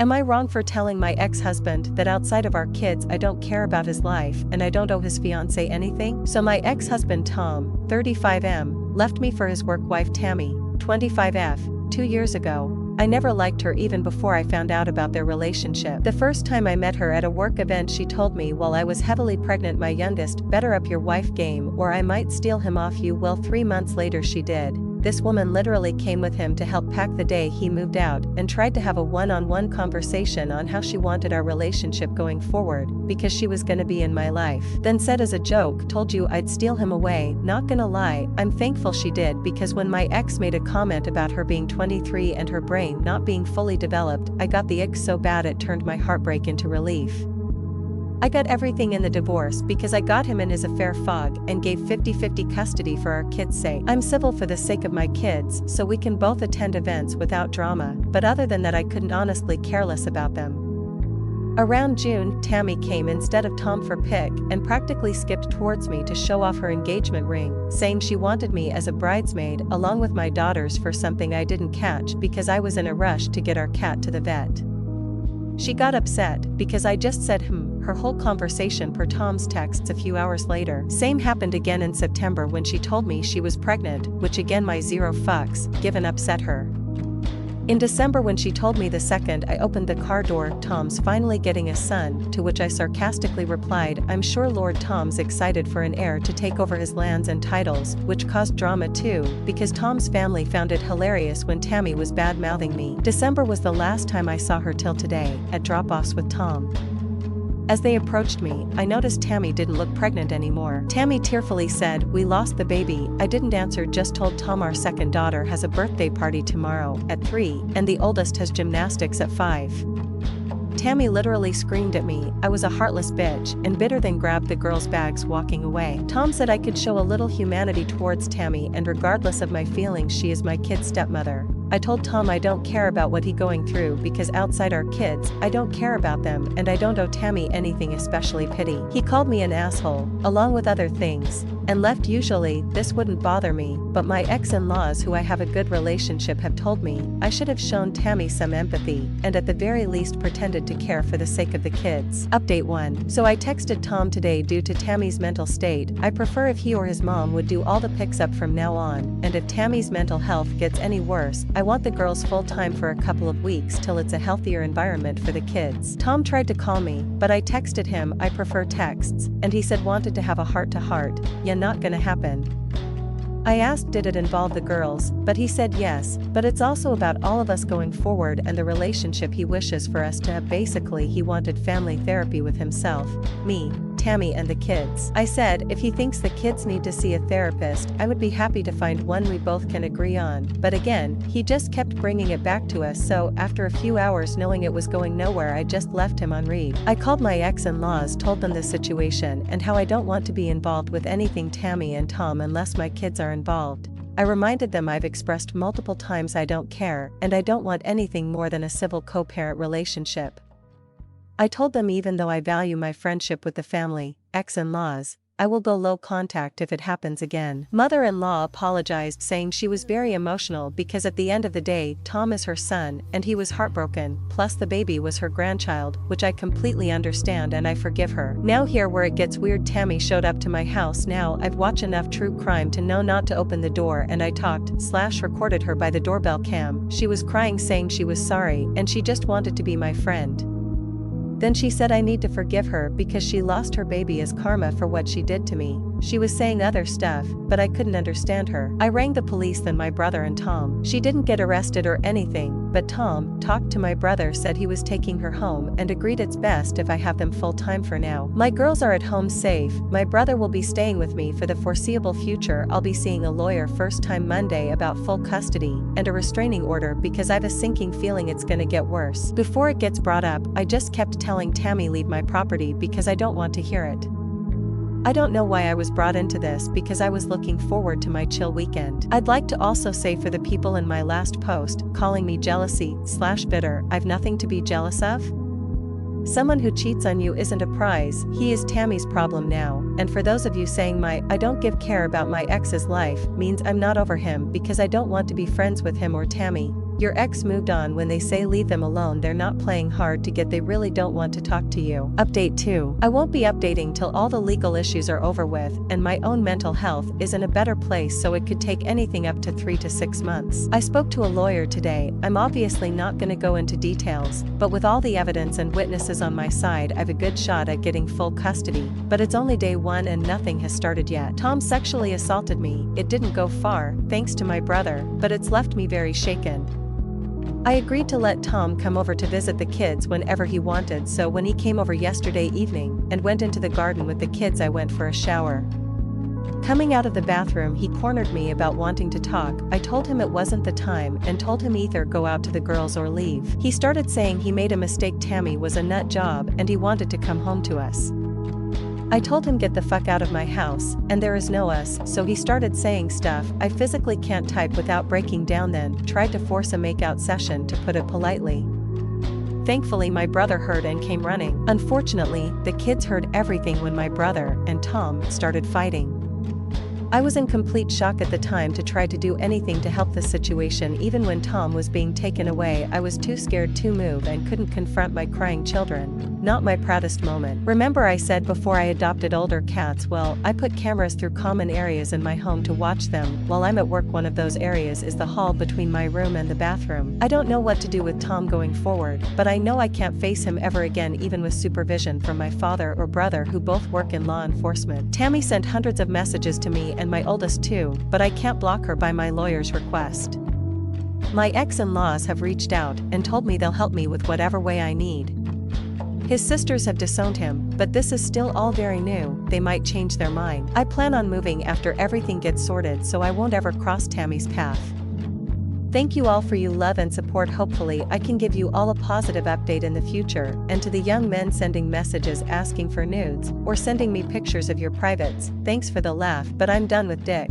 Am I wrong for telling my ex-husband that outside of our kids I don't care about his life and I don't owe his fiancé anything? So my ex-husband Tom, 35M, left me for his work wife Tammy, 25F, 2 years ago. I never liked her even before I found out about their relationship. The first time I met her at a work event, she told me while I was heavily pregnant, my youngest, better up your wife game or I might steal him off you. Well, 3 months later she did. This woman literally came with him to help pack the day he moved out and tried to have a one-on-one conversation on how she wanted our relationship going forward because she was gonna be in my life. Then said as a joke, told you I'd steal him away. Not gonna lie, I'm thankful she did, because when my ex made a comment about her being 23 and her brain not being fully developed, I got the ick so bad it turned my heartbreak into relief. I got everything in the divorce because I got him in his affair fog and gave 50-50 custody for our kids' sake. I'm civil for the sake of my kids so we can both attend events without drama, but other than that I couldn't honestly care less about them. Around June, Tammy came instead of Tom for pick and practically skipped towards me to show off her engagement ring, saying she wanted me as a bridesmaid along with my daughters for something I didn't catch because I was in a rush to get our cat to the vet. She got upset because I just said her whole conversation per Tom's texts a few hours later. Same happened again in September when she told me she was pregnant, which again my zero fucks given upset her. In December when she told me the second I opened the car door, Tom's finally getting a son, to which I sarcastically replied, I'm sure Lord Tom's excited for an heir to take over his lands and titles, which caused drama too, because Tom's family found it hilarious when Tammy was bad-mouthing me. December was the last time I saw her till today, at drop-offs with Tom. As they approached me, I noticed Tammy didn't look pregnant anymore. Tammy tearfully said, we lost the baby. I didn't answer, just told Tom our second daughter has a birthday party tomorrow, at 3, and the oldest has gymnastics at 5. Tammy literally screamed at me, I was a heartless bitch, and bitter then grabbed the girls' bags walking away. Tom said I could show a little humanity towards Tammy and regardless of my feelings she is my kid's stepmother. I told Tom I don't care about what he going through because outside our kids, I don't care about them and I don't owe Tammy anything, especially pity. He called me an asshole, along with other things, and left. Usually, this wouldn't bother me, but my ex-in-laws who I have a good relationship have told me I should have shown Tammy some empathy and at the very least pretended to care for the sake of the kids. Update 1. So I texted Tom today due to Tammy's mental state. I prefer if he or his mom would do all the picks up from now on, and if Tammy's mental health gets any worse, I want the girls full-time for a couple of weeks till it's a healthier environment for the kids. Tom tried to call me, but I texted him I prefer texts, and he said wanted to have a heart-to-heart. Yeah, not gonna happen. I asked did it involve the girls, but he said yes, but it's also about all of us going forward and the relationship he wishes for us to have. Basically he wanted family therapy with himself, me, Tammy and the kids. I said if he thinks the kids need to see a therapist I would be happy to find one we both can agree on, but again, he just kept bringing it back to us, so after a few hours knowing it was going nowhere I just left him on read. I called my ex-in-laws, told them the situation and how I don't want to be involved with anything Tammy and Tom unless my kids are involved. I reminded them I've expressed multiple times I don't care and I don't want anything more than a civil co-parent relationship. I told them even though I value my friendship with the family, ex-in-laws, I will go low contact if it happens again. Mother-in-law apologized saying she was very emotional because at the end of the day Tom is her son and he was heartbroken, plus the baby was her grandchild, which I completely understand and I forgive her. Now here where it gets weird, Tammy showed up to my house. Now I've watched enough true crime to know not to open the door and I talked/recorded her by the doorbell cam. She was crying saying she was sorry and she just wanted to be my friend. Then she said I need to forgive her because she lost her baby as karma for what she did to me. She was saying other stuff, but I couldn't understand her. I rang the police, then my brother and Tom. She didn't get arrested or anything, but Tom talked to my brother, said he was taking her home and agreed it's best if I have them full time for now. My girls are at home safe. My brother will be staying with me for the foreseeable future. I'll be seeing a lawyer first time Monday about full custody and a restraining order because I've a sinking feeling it's gonna get worse. Before it gets brought up, I just kept telling Tammy leave my property because I don't want to hear it. I don't know why I was brought into this because I was looking forward to my chill weekend. I'd like to also say for the people in my last post calling me jealousy/bitter, I've nothing to be jealous of. Someone who cheats on you isn't a prize, he is Tammy's problem now, and for those of you saying I don't give care about my ex's life means I'm not over him because I don't want to be friends with him or Tammy. Your ex moved on. When they say leave them alone, they're not playing hard to get, they really don't want to talk to you. Update 2. I won't be updating till all the legal issues are over with, and my own mental health is in a better place, so it could take anything up to 3 to 6 months. I spoke to a lawyer today. I'm obviously not gonna go into details, but with all the evidence and witnesses on my side, I've a good shot at getting full custody. But it's only day 1 and nothing has started yet. Tom sexually assaulted me. It didn't go far, thanks to my brother, but it's left me very shaken. I agreed to let Tom come over to visit the kids whenever he wanted, so when he came over yesterday evening and went into the garden with the kids, I went for a shower. Coming out of the bathroom, he cornered me about wanting to talk. I told him it wasn't the time and told him either go out to the girls or leave. He started saying he made a mistake, Tammy was a nut job and he wanted to come home to us. I told him get the fuck out of my house, and there is no us, so he started saying stuff I physically can't type without breaking down, then tried to force a makeout session, to put it politely. Thankfully my brother heard and came running. Unfortunately, the kids heard everything when my brother and Tom started fighting. I was in complete shock at the time to try to do anything to help the situation. Even when Tom was being taken away, I was too scared to move and couldn't confront my crying children. Not my proudest moment. Remember I said before I adopted older cats? Well, I put cameras through common areas in my home to watch them while I'm at work. One of those areas is the hall between my room and the bathroom. I don't know what to do with Tom going forward, but I know I can't face him ever again, even with supervision from my father or brother who both work in law enforcement. Tammy sent hundreds of messages to me and my oldest too, but I can't block her by my lawyer's request. My ex-in-laws have reached out and told me they'll help me with whatever way I need. His sisters have disowned him, but this is still all very new, they might change their mind. I plan on moving after everything gets sorted, so I won't ever cross Tammy's path. Thank you all for your love and support. Hopefully I can give you all a positive update in the future. And to the young men sending messages asking for nudes or sending me pictures of your privates, thanks for the laugh, but I'm done with dick.